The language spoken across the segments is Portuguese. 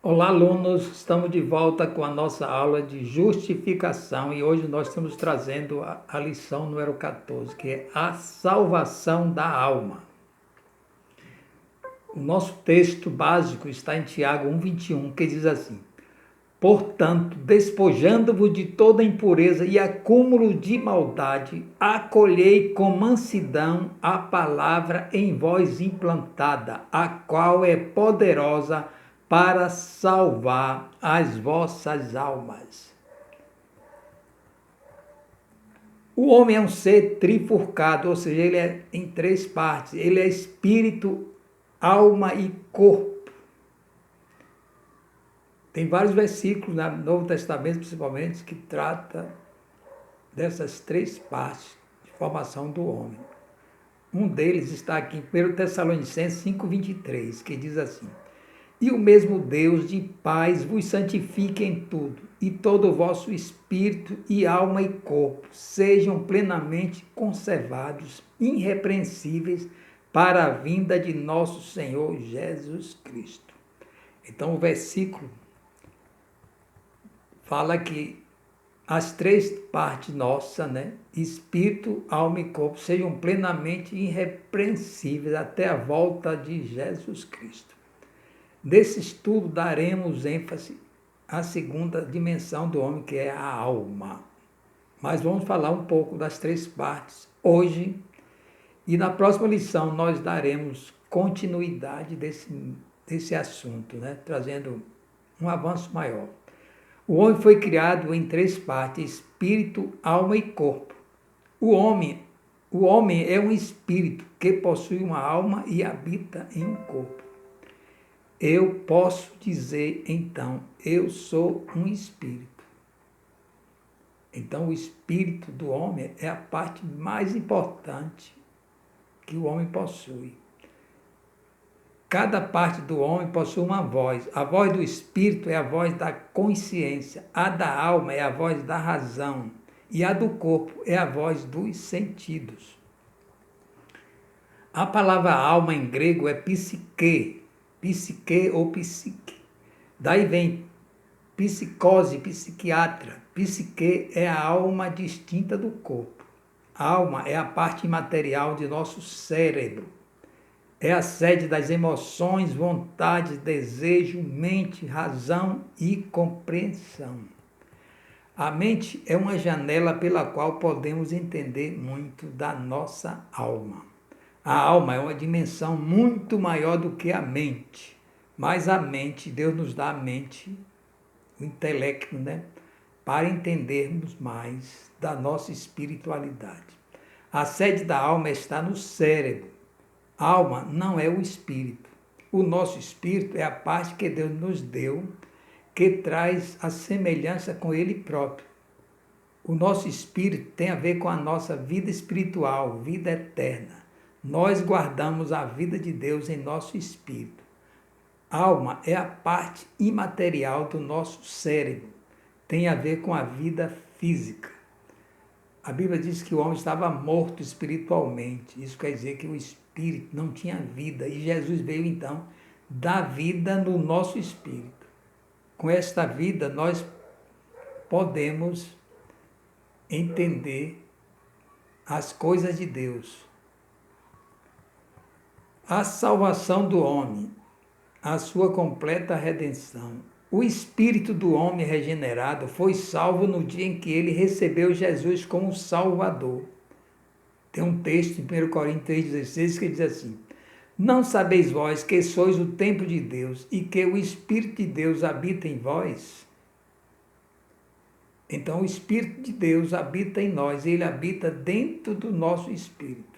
Olá, alunos! Estamos de volta com a nossa aula de justificação e hoje nós estamos trazendo a lição número 14, que é a salvação da alma. O nosso texto básico está em Tiago 1,21, que diz assim: Portanto, despojando-vos de toda impureza e acúmulo de maldade, acolhei com mansidão a palavra em vós implantada, a qual é poderosa para salvar as vossas almas. O homem é um ser trifurcado, ou seja, ele é em três partes. Ele é espírito, alma e corpo. Tem vários versículos no Novo Testamento, principalmente, que trata dessas três partes de formação do homem. Um deles está aqui em 1 Tessalonicenses 5,23, que diz assim: E o mesmo Deus de paz vos santifique em tudo, e todo o vosso espírito e alma e corpo sejam plenamente conservados, irrepreensíveis, para a vinda de nosso Senhor Jesus Cristo. Então o versículo fala que as três partes nossas, espírito, alma e corpo, sejam plenamente irrepreensíveis até a volta de Jesus Cristo. Nesse estudo daremos ênfase à segunda dimensão do homem, que é a alma. Mas vamos falar um pouco das três partes hoje, e na próxima lição nós daremos continuidade desse assunto, trazendo um avanço maior. O homem foi criado em três partes: espírito, alma e corpo. O homem é um espírito que possui uma alma e habita em um corpo. Eu posso dizer, então, eu sou um espírito. Então, o espírito do homem é a parte mais importante que o homem possui. Cada parte do homem possui uma voz. A voz do espírito é a voz da consciência, a da alma é a voz da razão e a do corpo é a voz dos sentidos. A palavra alma em grego é psique ou psique. Daí vem psicose, psiquiatra. Psique é a alma distinta do corpo. A alma é a parte imaterial de nosso cérebro. É a sede das emoções, vontades, desejo, mente, razão e compreensão. A mente é uma janela pela qual podemos entender muito da nossa alma. A alma é uma dimensão muito maior do que a mente. Mas a mente, Deus nos dá a mente, o intelecto, para entendermos mais da nossa espiritualidade. A sede da alma está no cérebro. Alma não é o espírito. O nosso espírito é a parte que Deus nos deu, que traz a semelhança com Ele próprio. O nosso espírito tem a ver com a nossa vida espiritual, vida eterna. Nós guardamos a vida de Deus em nosso espírito. Alma é a parte imaterial do nosso cérebro. Tem a ver com a vida física. A Bíblia diz que o homem estava morto espiritualmente. Isso quer dizer que o espírito não tinha vida. E Jesus veio, então, dar vida no nosso espírito. Com esta vida, nós podemos entender as coisas de Deus. A salvação do homem, a sua completa redenção. O espírito do homem regenerado foi salvo no dia em que ele recebeu Jesus como Salvador. Tem um texto em 1 Coríntios 3,16 que diz assim: Não sabeis vós que sois o templo de Deus e que o Espírito de Deus habita em vós? Então o Espírito de Deus habita em nós, ele habita dentro do nosso espírito.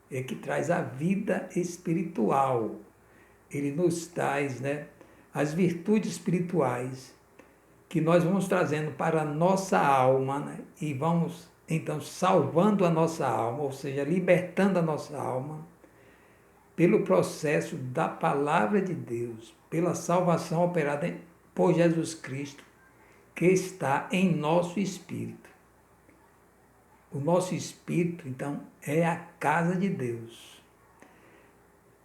É que traz a vida espiritual. Ele nos traz, as virtudes espirituais que nós vamos trazendo para a nossa alma, e vamos, então, salvando a nossa alma, ou seja, libertando a nossa alma, pelo processo da palavra de Deus, pela salvação operada por Jesus Cristo, que está em nosso espírito. O nosso espírito, então, é a casa de Deus.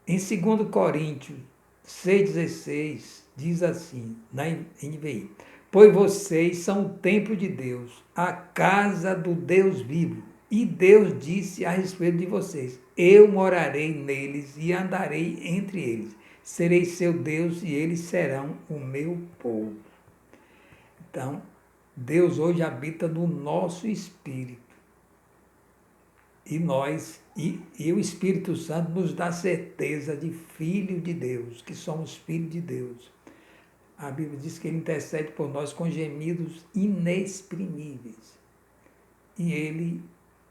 Em 2 Coríntios 6,16, diz assim, na NVI: pois vocês são o templo de Deus, a casa do Deus vivo. E Deus disse a respeito de vocês: eu morarei neles e andarei entre eles. Serei seu Deus e eles serão o meu povo. Então, Deus hoje habita no nosso espírito. E o Espírito Santo nos dá certeza de filho de Deus, que somos filhos de Deus. A Bíblia diz que ele intercede por nós com gemidos inexprimíveis. E ele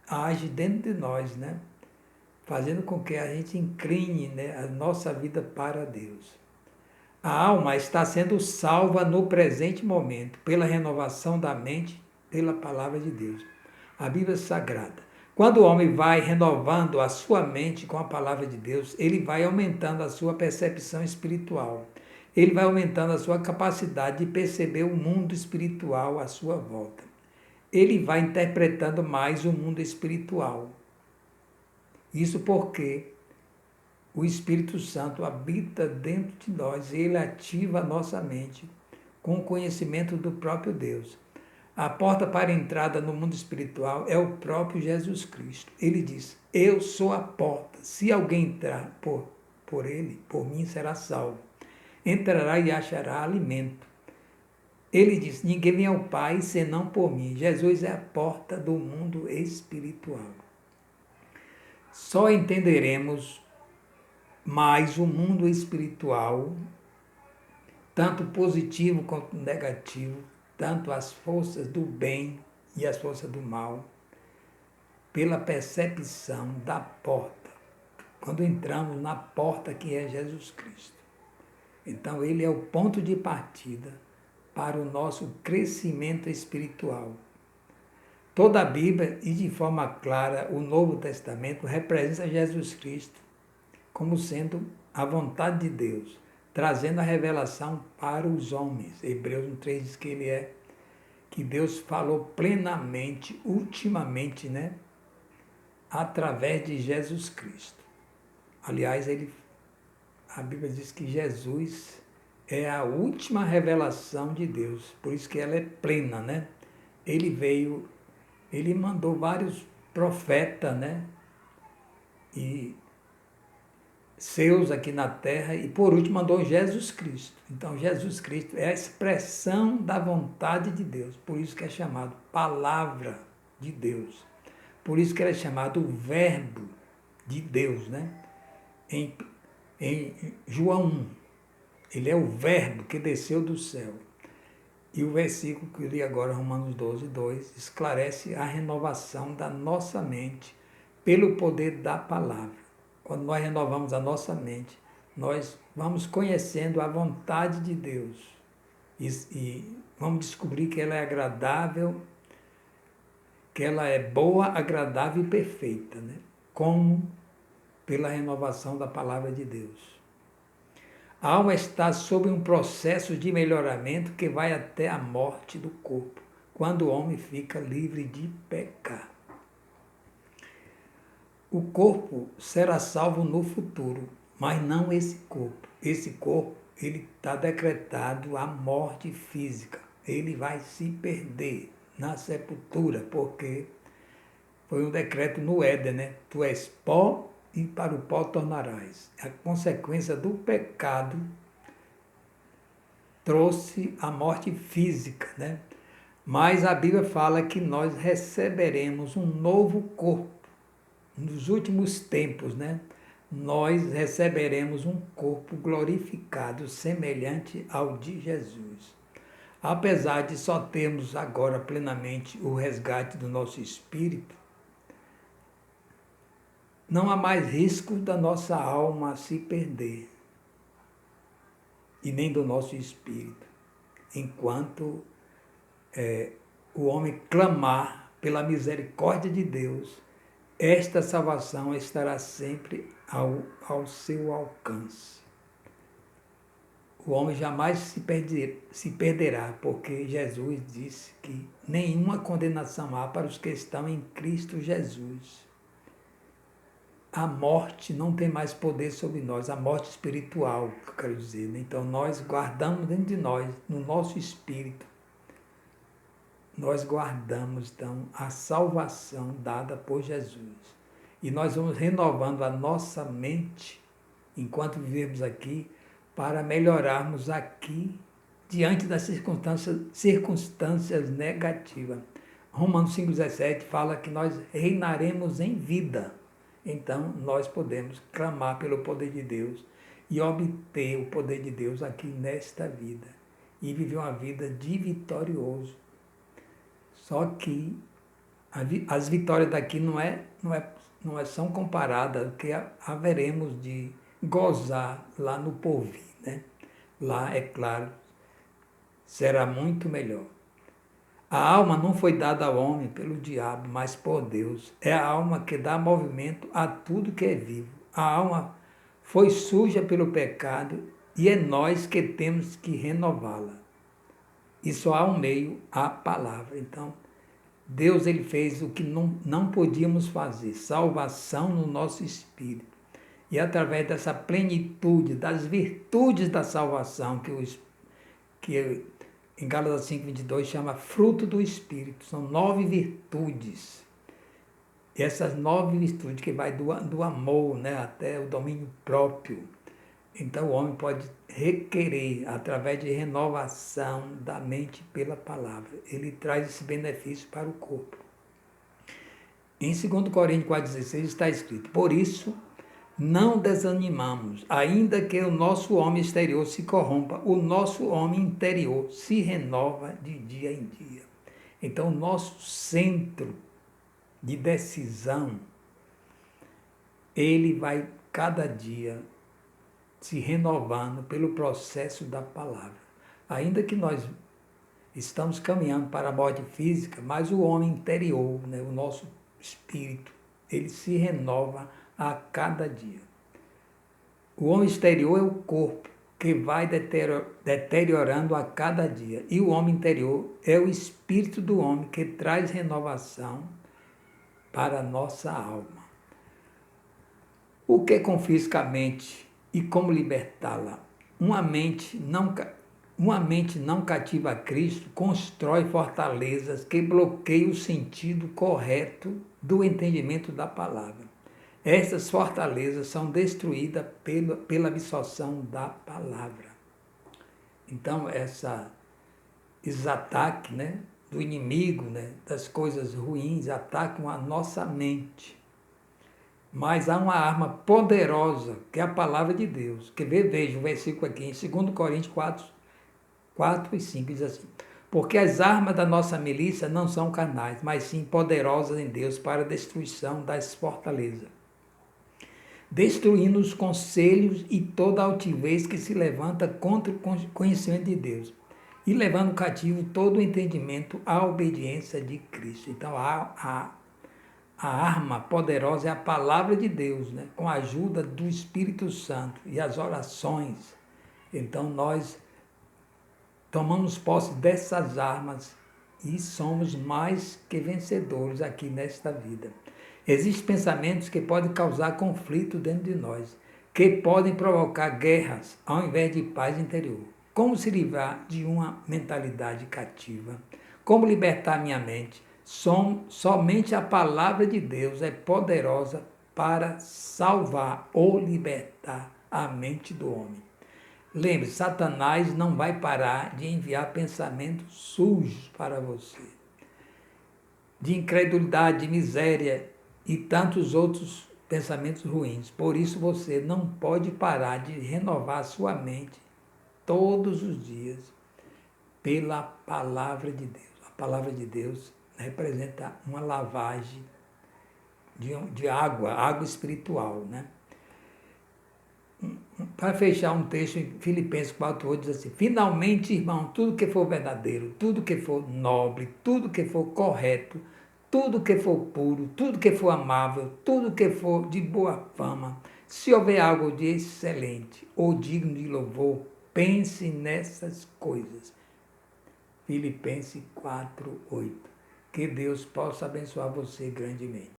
age dentro de nós, né? Fazendo com que a gente incline, né, a nossa vida para Deus. A alma está sendo salva no presente momento, pela renovação da mente, pela palavra de Deus. A Bíblia Sagrada. Quando o homem vai renovando a sua mente com a palavra de Deus, ele vai aumentando a sua percepção espiritual. Ele vai aumentando a sua capacidade de perceber o mundo espiritual à sua volta. Ele vai interpretando mais o mundo espiritual. Isso porque o Espírito Santo habita dentro de nós e ele ativa a nossa mente com o conhecimento do próprio Deus. A porta para a entrada no mundo espiritual é o próprio Jesus Cristo. Ele diz: eu sou a porta. Se alguém entrar por ele, por mim será salvo. Entrará e achará alimento. Ele diz: ninguém vem ao Pai senão por mim. Jesus é a porta do mundo espiritual. Só entenderemos mais o mundo espiritual, tanto positivo quanto negativo, tanto as forças do bem e as forças do mal, pela percepção da porta, quando entramos na porta que é Jesus Cristo. Então ele é o ponto de partida para o nosso crescimento espiritual. Toda a Bíblia, e de forma clara o Novo Testamento, representa Jesus Cristo como sendo a vontade de Deus, trazendo a revelação para os homens. Hebreus 1:3 diz que ele é, que Deus falou plenamente, ultimamente, né, através de Jesus Cristo. Aliás, a Bíblia diz que Jesus é a última revelação de Deus, por isso que ela é plena, né? Ele mandou vários profetas, né? E seus aqui na terra, e por último mandou Jesus Cristo. Então Jesus Cristo é a expressão da vontade de Deus, por isso que é chamado Palavra de Deus, por isso que ele é chamado Verbo de Deus, né? Em João 1, ele é o Verbo que desceu do céu. E o versículo que eu li agora, Romanos 12:2, esclarece a renovação da nossa mente pelo poder da palavra. Quando nós renovamos a nossa mente, nós vamos conhecendo a vontade de Deus e vamos descobrir que ela é agradável, que ela é boa, agradável e perfeita, né? Como pela renovação da palavra de Deus. A alma está sob um processo de melhoramento que vai até a morte do corpo, quando o homem fica livre de pecar. O corpo será salvo no futuro, mas não esse corpo. Esse corpo, ele está decretado a morte física. Ele vai se perder na sepultura, porque foi um decreto no Éden, né? Tu és pó e para o pó tornarás. A consequência do pecado trouxe a morte física, né? Mas a Bíblia fala que nós receberemos um novo corpo. Nos últimos tempos, né? Nós receberemos um corpo glorificado, semelhante ao de Jesus. Apesar de só termos agora plenamente o resgate do nosso espírito, não há mais risco da nossa alma se perder, e nem do nosso espírito, enquanto o homem clamar pela misericórdia de Deus, esta salvação estará sempre ao seu alcance. O homem jamais se perderá, porque Jesus disse que nenhuma condenação há para os que estão em Cristo Jesus. a morte não tem mais poder sobre nós, a morte espiritual, que eu quero dizer, né? Então nós guardamos dentro de nós, no nosso espírito, nós guardamos então a salvação dada por Jesus. E nós vamos renovando a nossa mente enquanto vivemos aqui para melhorarmos aqui diante das circunstâncias negativas. Romanos 5,17 fala que nós reinaremos em vida. Então, nós podemos clamar pelo poder de Deus e obter o poder de Deus aqui nesta vida. E viver uma vida de vitorioso. Só que as vitórias daqui não são comparadas ao que haveremos de gozar lá no porvir, né? Lá, é claro, será muito melhor. A alma não foi dada ao homem pelo diabo, mas por Deus. É a alma que dá movimento a tudo que é vivo. A alma foi suja pelo pecado e é nós que temos que renová-la. E só há um meio, a palavra. Então, Deus ele fez o que não podíamos fazer, salvação no nosso espírito. E através dessa plenitude, das virtudes da salvação, que em Gálatas 5,22 chama fruto do Espírito, são 9 virtudes. E essas 9 virtudes que vai do amor, né, até o domínio próprio. Então o homem pode requerer, através de renovação da mente pela palavra. Ele traz esse benefício para o corpo. Em 2 Coríntios 4,16 está escrito: por isso, não desanimamos, ainda que o nosso homem exterior se corrompa, o nosso homem interior se renova de dia em dia. Então, o nosso centro de decisão, ele vai cada dia se renovando pelo processo da palavra. Ainda que nós estamos caminhando para a morte física, mas o homem interior, né, o nosso espírito, ele se renova a cada dia. O homem exterior é o corpo, que vai deteriorando a cada dia. E o homem interior é o espírito do homem, que traz renovação para a nossa alma. O que confisca a mente e como libertá-la? Uma mente não cativa a Cristo constrói fortalezas que bloqueiam o sentido correto do entendimento da palavra. Essas fortalezas são destruídas pela absorção da palavra. Então, esses ataques, né, do inimigo, né, das coisas ruins, atacam a nossa mente. Mas há uma arma poderosa, que é a palavra de Deus. Que veja o versículo aqui em 2 Coríntios 4 e 5, diz assim: porque as armas da nossa milícia não são carnais, mas sim poderosas em Deus para a destruição das fortalezas, destruindo os conselhos e toda altivez que se levanta contra o conhecimento de Deus, e levando cativo todo o entendimento à obediência de Cristo. Então, a arma poderosa é a palavra de Deus, né? Com a ajuda do Espírito Santo e as orações. Então, nós tomamos posse dessas armas e somos mais que vencedores aqui nesta vida. Existem pensamentos que podem causar conflito dentro de nós, que podem provocar guerras ao invés de paz interior. Como se livrar de uma mentalidade cativa? Como libertar minha mente? Somente a palavra de Deus é poderosa para salvar ou libertar a mente do homem. Lembre, Satanás não vai parar de enviar pensamentos sujos para você, de incredulidade, de miséria e tantos outros pensamentos ruins. Por isso você não pode parar de renovar a sua mente todos os dias pela palavra de Deus. A palavra de Deus representa uma lavagem de água espiritual, né? Para fechar um texto em Filipenses 4,8 diz assim: finalmente, irmão, tudo que for verdadeiro, tudo que for nobre, tudo que for correto, tudo que for puro, tudo que for amável, tudo que for de boa fama, se houver algo de excelente ou digno de louvor, pense nessas coisas. Filipenses 4,8. Que Deus possa abençoar você grandemente.